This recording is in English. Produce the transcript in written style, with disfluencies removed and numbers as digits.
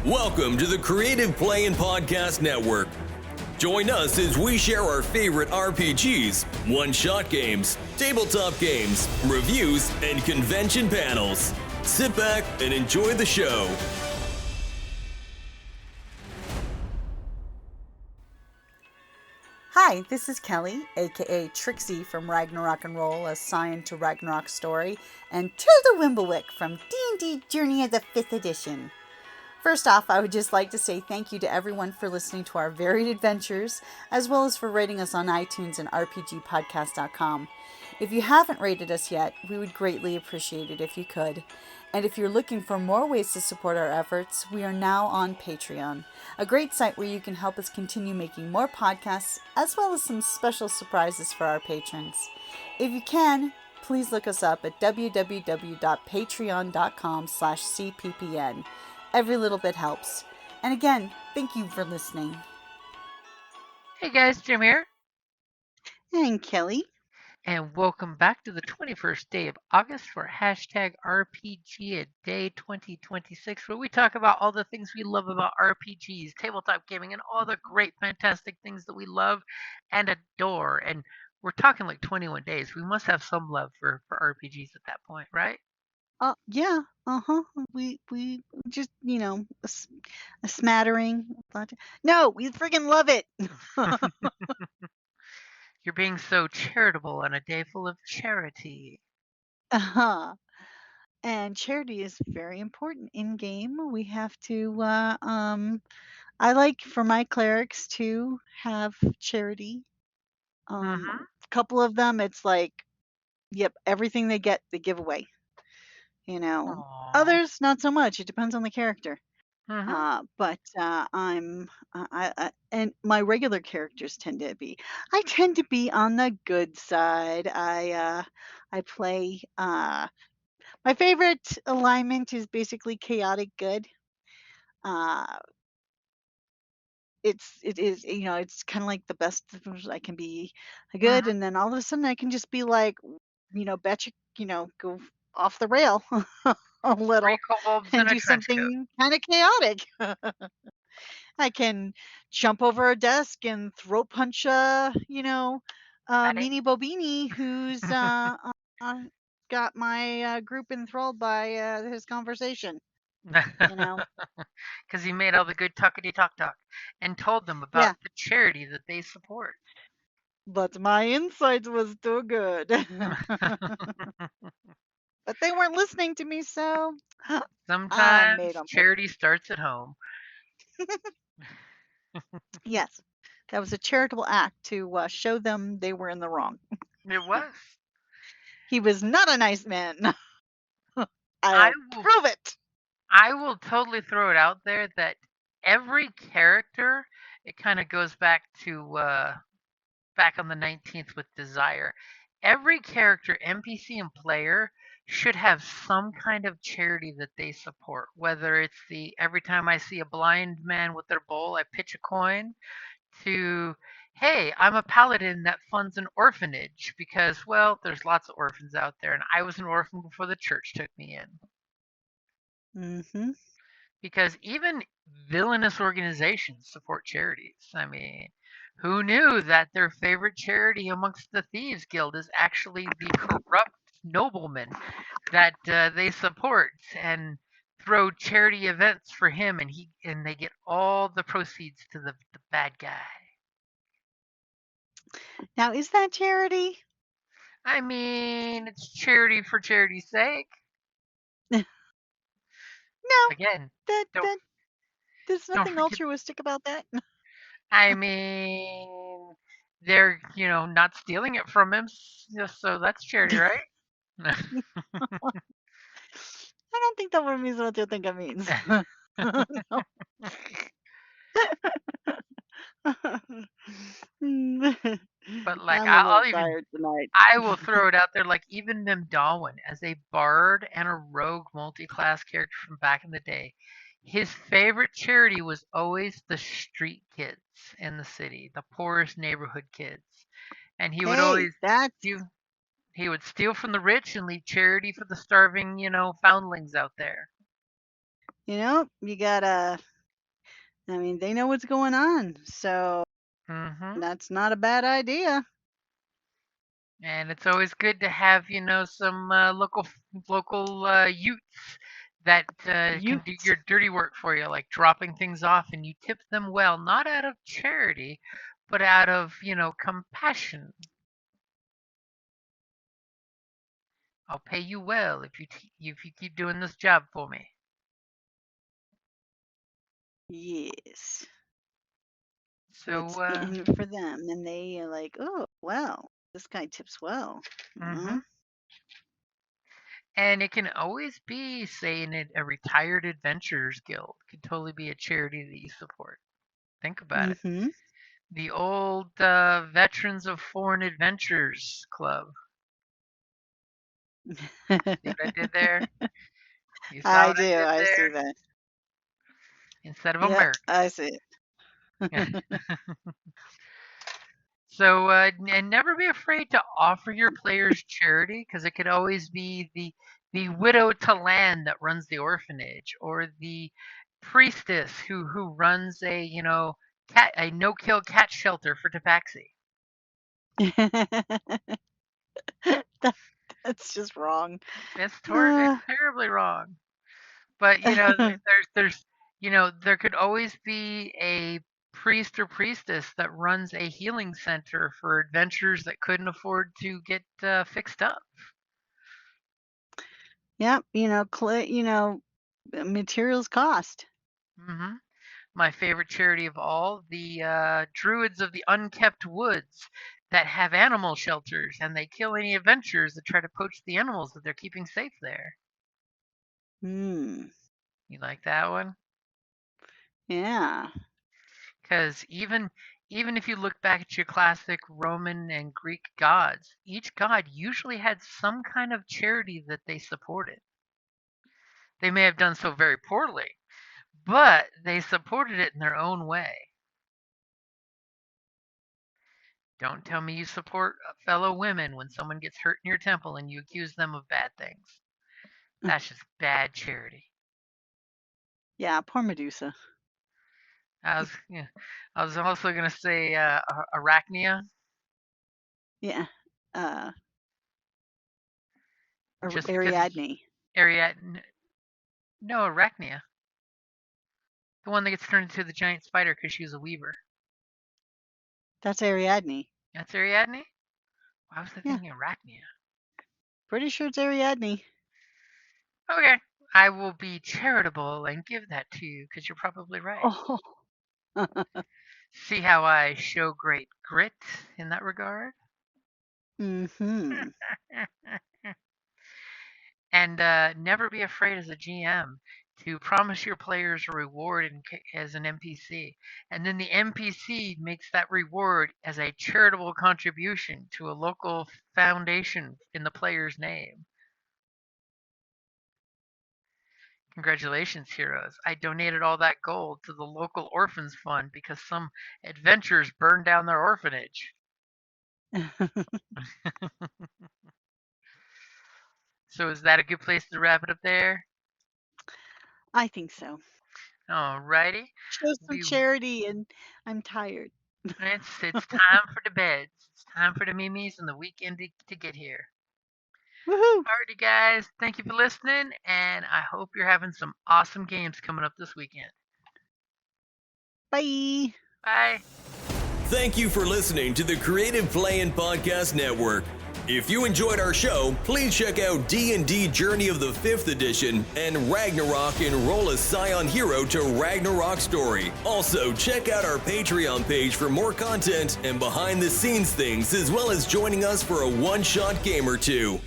Welcome to the Creative Play and Podcast Network. Join us as we share our favorite RPGs, one-shot games, tabletop games, reviews, and convention panels. Sit back and enjoy the show. Hi, this is Kelly, aka Trixie from Ragnarok and Roll, assigned to Ragnarok Story, and Tilda Wimblewick from D&D Journey of the 5th Edition. First off, I would just like to say thank you to everyone for listening to our varied adventures, as well as for rating us on iTunes and RPGpodcast.com. If you haven't rated us yet, we would greatly appreciate it if you could. And if you're looking for more ways to support our efforts, we are now on Patreon, a great site where you can help us continue making more podcasts, as well as some special surprises for our patrons. If you can, please look us up at www.patreon.com/cppn. Every little bit helps. And again, thank you for listening. Hey guys, Jim here, And Kelly. and welcome back to the 21st day of August for hashtag RPGaDAY2026, where we talk about all the things we love about RPGs, tabletop gaming, and all the great, fantastic things that we love and adore. And we're talking like 21 days. We must have some love for RPGs at that point, right? Yeah, we just, a smattering. No, we friggin' love it. You're being so charitable on a day full of charity. Uh-huh. And charity is very important in game. We have to, I like for my clerics to have charity. A couple of them, it's like, yep, everything they get, they give away. Aww. Others, not so much. It depends on the character. Mm-hmm. And my regular characters I tend to be on the good side. I play, my favorite alignment is basically chaotic good. It is, it's kind of like the best I can be good. And then all of a sudden I can just be like, betcha, go off the rail a little and do something kind of chaotic. I can jump over a desk and throat punch Meanie Bobini, who's got my group enthralled by his conversation. Because he made all the good talkity talk and told them about the charity that they support. But my insight was too good. But they weren't listening to me, so sometimes charity starts at home. Yes, that was a charitable act to show them they were in the wrong. It was. He was not a nice man. I'll prove it. I will totally throw it out there that every character, it kind of goes back to back on the 19th with Desire. Every character, NPC and player, should have some kind of charity that they support. Whether it's every time I see a blind man with their bowl, I pitch a coin, to hey, I'm a paladin that funds an orphanage because, well, there's lots of orphans out there, and I was an orphan before the church took me in. Because even villainous organizations support charities. I mean, who knew that their favorite charity amongst the Thieves Guild is actually the corrupt nobleman that they support and throw charity events for him, and they get all the proceeds to the bad guy. Now, is that charity? I mean, it's charity for charity's sake. No. Again, there's nothing altruistic about that. I mean, they're, not stealing it from him, so that's charity, right? I don't think that one means what you think it means. But like, I will throw it out there, like even Darwin as a bard and a rogue multi-class character from back in the day, his favorite charity was always the street kids in the city, the poorest neighborhood kids, and he would always he would steal from the rich and leave charity for the starving, foundlings out there. You gotta I mean, they know what's going on, so that's not a bad idea. And it's always good to have, some local youths that can do your dirty work for you, like dropping things off, and you tip them well, not out of charity, but out of, compassion. I'll pay you well if you keep doing this job for me. Yes. So it's in it for them, and they are like, oh, well, this guy tips well. And it can always be, say, in a retired adventurers guild. It could totally be a charity that you support. Think about it. The old Veterans of Foreign Adventures Club. See what I did there? You saw what I did there? I see that. Instead of America. I see it. So, and never be afraid to offer your players charity, because it could always be the widow to land that runs the orphanage, or the priestess who runs a no-kill cat shelter for Tabaxi. That's just wrong. It's terribly wrong. But there's there could always be a priest or priestess that runs a healing center for adventurers that couldn't afford to get fixed up. Yep, materials cost. My favorite charity of all, the Druids of the Unkept Woods, that have animal shelters, and they kill any adventurers that try to poach the animals that they're keeping safe there. You like that one? Yeah. Because even if you look back at your classic Roman and Greek gods, each god usually had some kind of charity that they supported. They may have done so very poorly, but they supported it in their own way. Don't tell me you support fellow women when someone gets hurt in your temple and you accuse them of bad things. That's just bad charity. Yeah, poor Medusa. I was also gonna say Arachnia. Yeah. Ariadne. Ariadne. No, Arachnia. The one that gets turned into the giant spider because she was a weaver. That's Ariadne. That's Ariadne? Why was I thinking Arachnia? Pretty sure it's Ariadne. Okay. I will be charitable and give that to you because you're probably right. Oh. See how I show great grit in that regard? And never be afraid as a GM to promise your players a reward as an NPC. And then the NPC makes that reward as a charitable contribution to a local foundation in the player's name. Congratulations, heroes. I donated all that gold to the local orphans fund because some adventurers burned down their orphanage. So is that a good place to wrap it up there? I think so. Alrighty. Show some charity, and I'm tired. It's time for the beds. It's time for the mimis and the weekend to get here. Woohoo! Alrighty, guys. Thank you for listening, and I hope you're having some awesome games coming up this weekend. Bye. Bye. Thank you for listening to the Creative Playing Podcast Network. If you enjoyed our show, please check out D&D Journey of the 5th Edition and Ragnarok Enroll a Scion Hero to Ragnarok Story. Also, check out our Patreon page for more content and behind-the-scenes things, as well as joining us for a one-shot game or two.